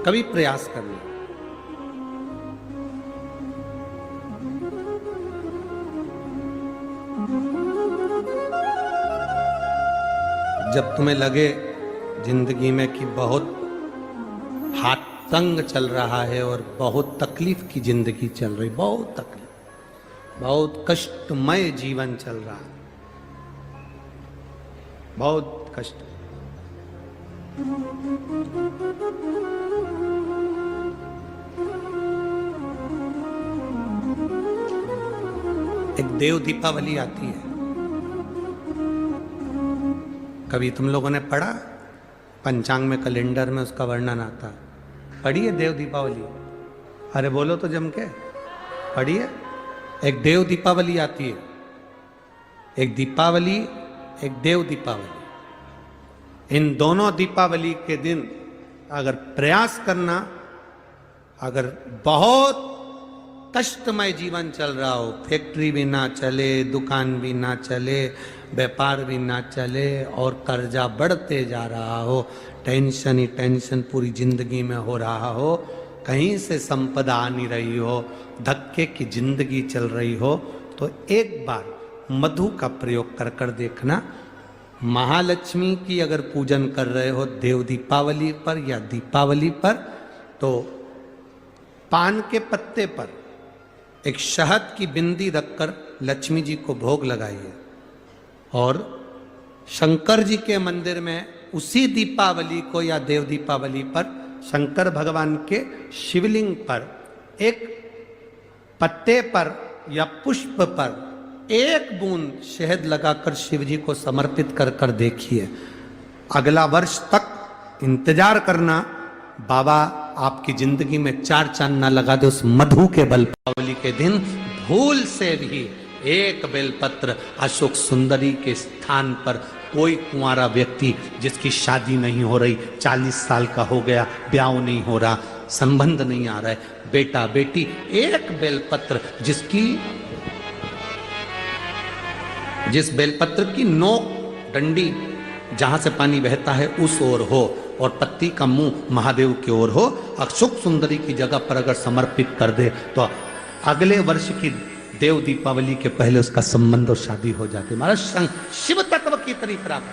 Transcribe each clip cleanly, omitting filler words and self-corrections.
कभी प्रयास करना। जब तुम्हें लगे जिंदगी में कि बहुत हाथ तंग चल रहा है और बहुत तकलीफ की जिंदगी चल रही, बहुत तकलीफ, बहुत कष्टमय जीवन चल रहा है, बहुत कष्ट। एक देव दीपावली आती है, कभी तुम लोगों ने पढ़ा? पंचांग में, कैलेंडर में उसका वर्णन आता है। पढ़िए देव दीपावली? अरे बोलो तो जम के, पढ़िए। एक देव दीपावली आती है, एक दीपावली, एक देव दीपावली। इन दोनों दीपावली के दिन अगर प्रयास करना, अगर बहुत कष्टमय जीवन चल रहा हो, फैक्ट्री भी ना चले, दुकान भी ना चले, व्यापार भी ना चले और कर्जा बढ़ते जा रहा हो, टेंशन ही टेंशन पूरी जिंदगी में हो रहा हो, कहीं से संपदा आ नहीं रही हो, धक्के की जिंदगी चल रही हो, तो एक बार मधु का प्रयोग कर कर देखना। महालक्ष्मी की अगर पूजन कर रहे हो देव दीपावली पर या दीपावली पर, तो पान के पत्ते पर एक शहद की बिंदी रखकर लक्ष्मी जी को भोग लगाइए और शंकर जी के मंदिर में उसी दीपावली को या देव दीपावली पर शंकर भगवान के शिवलिंग पर एक पत्ते पर या पुष्प पर एक बूंद शहद लगाकर शिव जी को समर्पित कर कर देखिए। अगला वर्ष तक इंतजार करना, बाबा आपकी जिंदगी में चार चांद ना लगा दे उस मधु के बल। दीपावली के दिन भूल से भी एक बेलपत्र अशोक सुंदरी के स्थान पर कोई कुंवारा व्यक्ति जिसकी शादी नहीं हो रही, 40 साल का हो गया, ब्याह नहीं हो रहा, संबंध नहीं आ रहा है, बेटा बेटी, एक बेलपत्र जिस बेलपत्र की नोक डंडी जहां से पानी बहता है उस ओर हो और पत्ती का मुंह महादेव की ओर हो, अशोक सुंदरी की जगह पर अगर समर्पित कर दे तो अगले वर्ष की देव दीपावली के पहले उसका संबंध और शादी हो जाती। महाराज शिव तत्व की तरफ प्राप्त।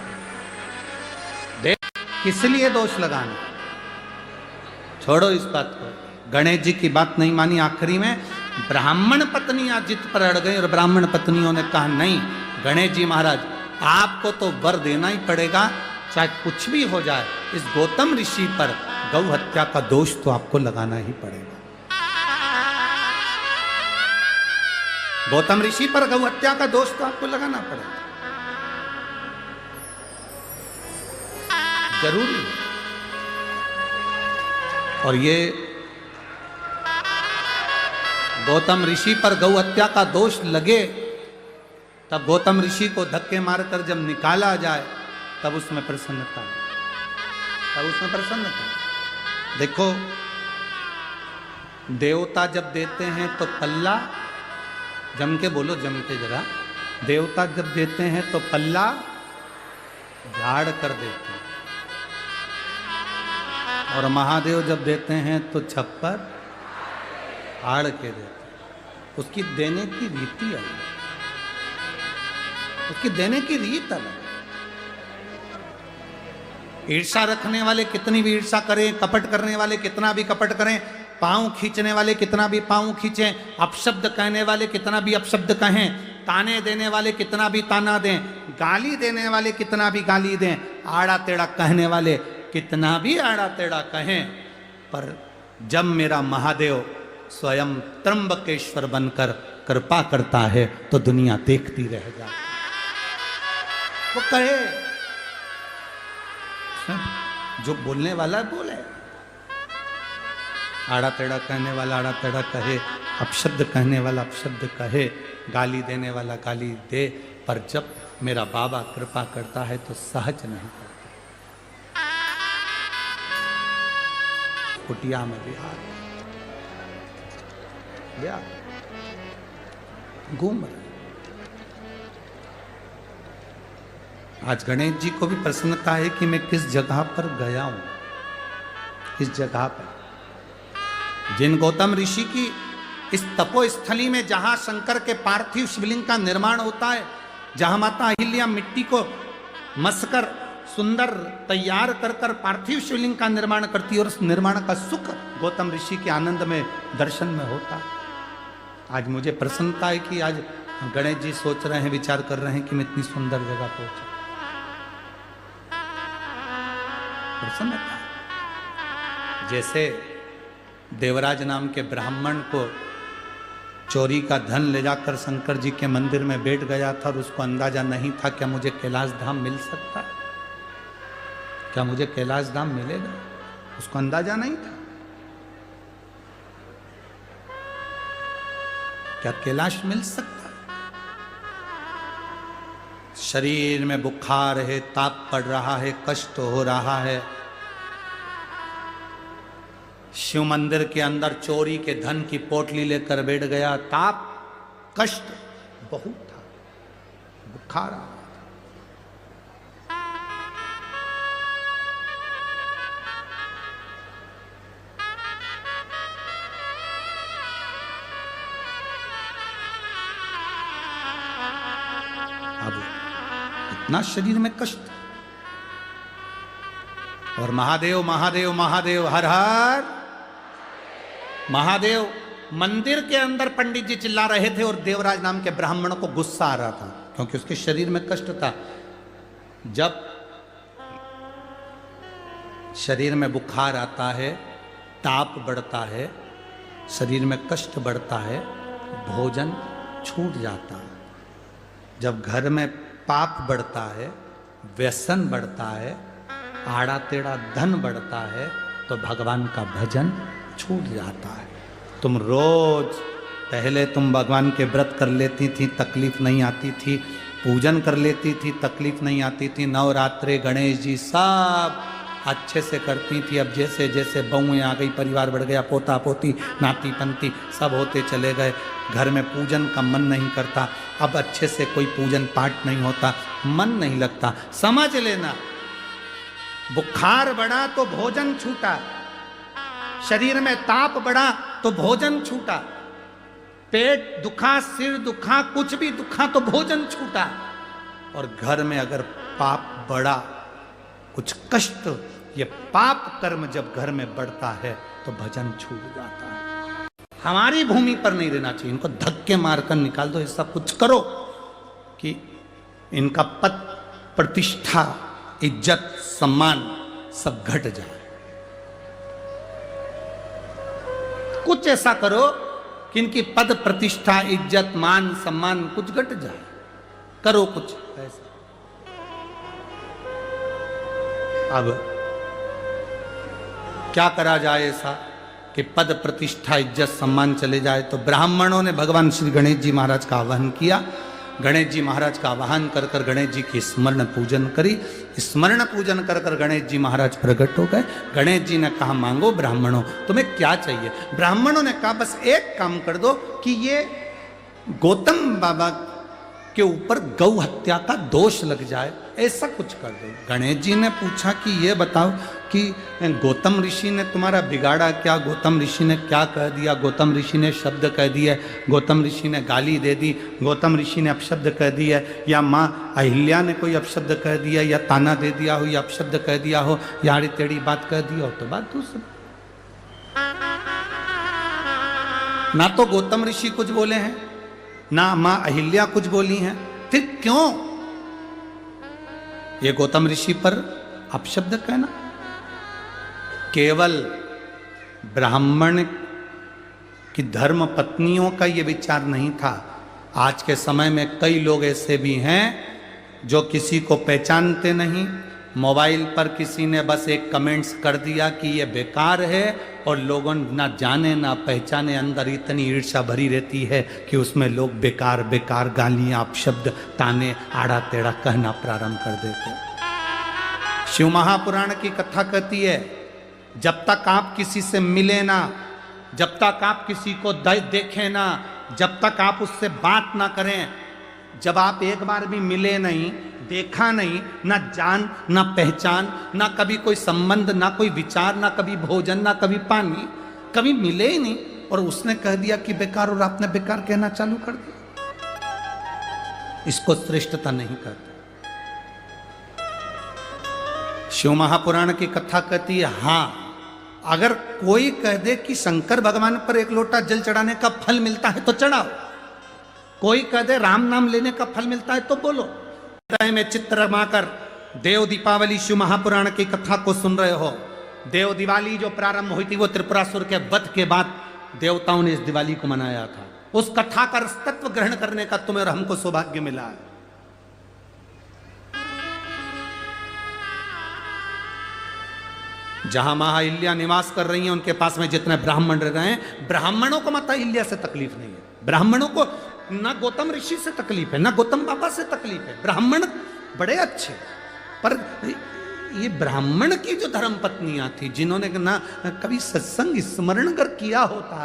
किस लिए दोष लगाना? छोड़ो इस बात को। गणेश जी की बात नहीं मानी, आखिरी में ब्राह्मण पत्नियां जिद पर अड़ गई और ब्राह्मण पत्नियों ने कहा नहीं गणेश जी महाराज आपको तो वर देना ही पड़ेगा, चाहे कुछ भी हो जाए। इस गौतम ऋषि पर गौ हत्या का दोष तो आपको लगाना ही पड़ेगा। गौतम ऋषि पर गौ हत्या का दोष तो आपको लगाना पड़ेगा, जरूरी। और ये गौतम ऋषि पर गौ हत्या का दोष लगे तब गौतम ऋषि को धक्के मारकर जब निकाला जाए तब उसमें प्रसन्नता, तब उसमें प्रसन्नता। देखो देवता जब देते हैं तो पल्ला, जम के बोलो, जम के जरा, देवता जब देते हैं तो पल्ला झाड़ कर देते हैं और महादेव जब देते हैं तो छप्पर आड़ के देते हैं। उसकी देने की रीति अलग, उसकी देने की रीत अलग। ईर्षा रखने वाले कितनी भी ईर्षा करें, कपट करने वाले कितना भी कपट करें, पांव खींचने वाले कितना भी पांव खींचें, अपशब्द कहने वाले कितना भी अपशब्द कहें, ताने देने वाले कितना भी ताना दें, गाली देने वाले कितना भी गाली दें, आड़ा टेढ़ा कहने वाले कितना भी आड़ा टेढ़ा कहें, पर जब मेरा महादेव स्वयं त्र्यंबकेश्वर बनकर कृपा करता है तो दुनिया देखती रह जाती। वो कहे जो बोलने वाला बोले, आड़ा टेढ़ा कहने वाला आड़ा टेढ़ा कहे, अपशब्द कहने वाला अपशब्द कहे, गाली देने वाला गाली दे, पर जब मेरा बाबा कृपा करता है तो सहज नहीं करता। कुटिया में बिहार घूम रहे। आज गणेश जी को भी प्रसन्नता है कि मैं किस जगह पर गया हूं। इस जगह पर। जिन गौतम ऋषि की इस तपोस्थली में जहां शंकर के पार्थिव शिवलिंग का निर्माण होता है, जहां माता अहिल्या मिट्टी को मसकर सुंदर तैयार कर कर पार्थिव शिवलिंग का निर्माण करती है, और उस निर्माण का सुख गौतम ऋषि के आनंद में दर्शन में होता है। आज मुझे प्रसन्नता है कि आज गणेश जी सोच रहे हैं, विचार कर रहे हैं कि मैं इतनी सुंदर जगह पहुंचा। प्रसन्नता। जैसे देवराज नाम के ब्राह्मण को चोरी का धन ले जाकर शंकर जी के मंदिर में बैठ गया था और उसको अंदाजा नहीं था क्या मुझे कैलाश धाम मिल सकता है, क्या मुझे कैलाश धाम मिलेगा, उसको अंदाजा नहीं था। क्या कैलाश मिल सकता है? शरीर में बुखार है, ताप पड़ रहा है, कष्ट हो रहा है। शिव मंदिर के अंदर चोरी के धन की पोटली लेकर बैठ गया, ताप कष्ट बहुत था, बुखार आ रहा था। अब इतना शरीर में कष्ट, और महादेव महादेव महादेव हर हर महादेव। मंदिर के अंदर पंडित जी चिल्ला रहे थे और देवराज नाम के ब्राह्मण को गुस्सा आ रहा था, क्योंकि उसके शरीर में कष्ट था। जब शरीर में बुखार आता है, ताप बढ़ता है, शरीर में कष्ट बढ़ता है, भोजन छूट जाता है। जब घर में पाप बढ़ता है, व्यसन बढ़ता है, आड़ा टेढ़ा धन बढ़ता है, तो भगवान का भजन छूट जाता है। तुम रोज पहले तुम भगवान के व्रत कर लेती थी, तकलीफ नहीं आती थी, पूजन कर लेती थी, तकलीफ नहीं आती थी, नवरात्रे गणेश जी सब अच्छे से करती थी। अब जैसे जैसे बहुएं आ गई, परिवार बढ़ गया, पोता पोती नाती पंती सब होते चले गए, घर में पूजन का मन नहीं करता। अब अच्छे से कोई पूजन पाठ नहीं होता, मन नहीं लगता। समझ लेना, बुखार बढ़ा तो भोजन छूटा, शरीर में ताप बढ़ा तो भोजन छूटा, पेट दुखा, सिर दुखा, कुछ भी दुखा तो भोजन छूटा। और घर में अगर पाप बढ़ा, कुछ कष्ट, ये पाप कर्म जब घर में बढ़ता है तो भजन छूट जाता है। हमारी भूमि पर नहीं रहना चाहिए, इनको धक्के मारकर निकाल दो, ऐसा कुछ करो कि इनका पद प्रतिष्ठा, इज्जत, सम्मान सब घट जाए। कुछ ऐसा करो कि इनकी पद प्रतिष्ठा, इज्जत, मान, सम्मान कुछ घट जाए, करो कुछ ऐसा। अब क्या करा जाए ऐसा कि पद प्रतिष्ठा, इज्जत, सम्मान चले जाए? तो ब्राह्मणों ने भगवान श्री गणेश जी महाराज का आह्वान किया। गणेश जी महाराज का आवाहन कर कर गणेश जी की स्मरण पूजन करी। स्मरण पूजन कर कर गणेश जी महाराज प्रकट हो गए। गणेश जी ने कहा, मांगो ब्राह्मणों, तुम्हें क्या चाहिए? ब्राह्मणों ने कहा, बस एक काम कर दो कि ये गौतम बाबा के ऊपर गौ हत्या का दोष लग जाए, ऐसा कुछ कर दो। गणेश जी ने पूछा कि ये बताओ कि गौतम ऋषि ने तुम्हारा बिगाड़ा क्या? गौतम ऋषि ने क्या कह दिया? गौतम ऋषि ने शब्द कह दिए, गौतम ऋषि ने गाली दे दी, गौतम ऋषि ने अपशब्द कह दिया, या माँ अहिल्या ने कोई अपशब्द कह दिया, या ताना दे दिया हो, या अपशब्द कह दिया हो, या आड़ी टेढ़ी बात कह दी हो, तो बात दूसरी। ना तो गौतम ऋषि कुछ बोले हैं, ना माँ अहिल्या कुछ बोली हैं, फिर क्यों ये गौतम ऋषि पर अपशब्द कहना? केवल ब्राह्मण की धर्म पत्नियों का ये विचार नहीं था। आज के समय में कई लोग ऐसे भी हैं जो किसी को पहचानते नहीं, मोबाइल पर किसी ने बस एक कमेंट्स कर दिया कि ये बेकार है, और लोगों ना जाने ना पहचाने, अंदर इतनी ईर्ष्या भरी रहती है कि उसमें लोग बेकार बेकार गालियाँ, अपशब्द, ताने, आड़ा टेढ़ा कहना प्रारंभ कर देते। शिव महापुराण की कथा कहती है, जब तक आप किसी से मिले ना, जब तक आप किसी को देखें ना, जब तक आप उससे बात ना करें, जब आप एक बार भी मिले नहीं, देखा नहीं, ना जान, ना पहचान, ना कभी कोई संबंध, ना कोई विचार, ना कभी भोजन, ना कभी पानी, कभी मिले ही नहीं, और उसने कह दिया कि बेकार, और आपने बेकार कहना चालू कर दिया। इसको श्रेष्ठता नहीं कहते। शिव महापुराण की कथा कहती है, हां, अगर कोई कह दे कि शंकर भगवान पर एक लोटा जल चढ़ाने का फल मिलता है तो चढ़ाओ, कोई कह दे राम नाम लेने का फल मिलता है तो बोलो। हृदय में चित्र रमाकर देव दीपावली शिव महापुराण की कथा को सुन रहे हो। देव दिवाली जो प्रारंभ हुई थी वो त्रिपुरासुर के वध के बाद देवताओं ने इस दिवाली को मनाया था। उस कथा का तत्व ग्रहण करने का तुम्हें और हमको सौभाग्य मिला है। जहां महाअहिल्या निवास कर रही हैं, उनके पास में जितने ब्राह्मण रह रहे हैं, ब्राह्मणों को माता अहिल्या से तकलीफ नहीं है। ब्राह्मणों को ना गौतम ऋषि से तकलीफ है, ना गौतम बाबा से तकलीफ है। ब्राह्मण बड़े अच्छे, पर ये ब्राह्मण की जो धर्म पत्नियां थी, जिन्होंने ना कभी सत्संग स्मरण कर किया होता,